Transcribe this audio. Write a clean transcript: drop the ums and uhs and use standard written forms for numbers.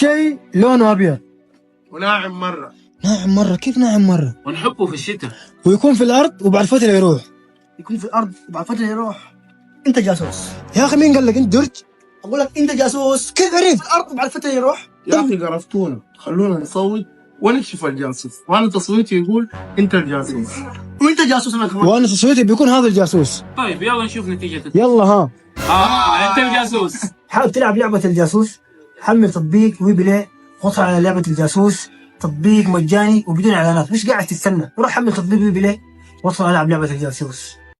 شيء لونه ابيض وناعم مرة. ناعم مرة؟ كيف ناعم مرة؟ ونحطه في الشتاء ويكون في الارض وبعد فترة يروح. يكون في الارض وبعد فتره يروح. انت جاسوس. يا اخي مين قال لك انت درج؟ اقول لك انت جاسوس. كيف عرفت؟ في الارض وبعد فتره يروح. يا أخي قرفتونا، خلونا نصوت ونكشف الجاسوس، وأنا تصويتي يقول أنت الجاسوس. وانت جاسوس انا كمان. وانا تصويتي بيكون هذا الجاسوس. طيب يلا نشوف نتيجة يلا ها. انت الجاسوس. حابب تلعب لعبه الجاسوس؟ حمل تطبيق وي بلاي وادخل على لعبه الجاسوس. تطبيق مجاني وبدون اعلانات، مش قاعد تستنى، وروح حمل تطبيق وي بلاي وادخل العب لعبه الجاسوس.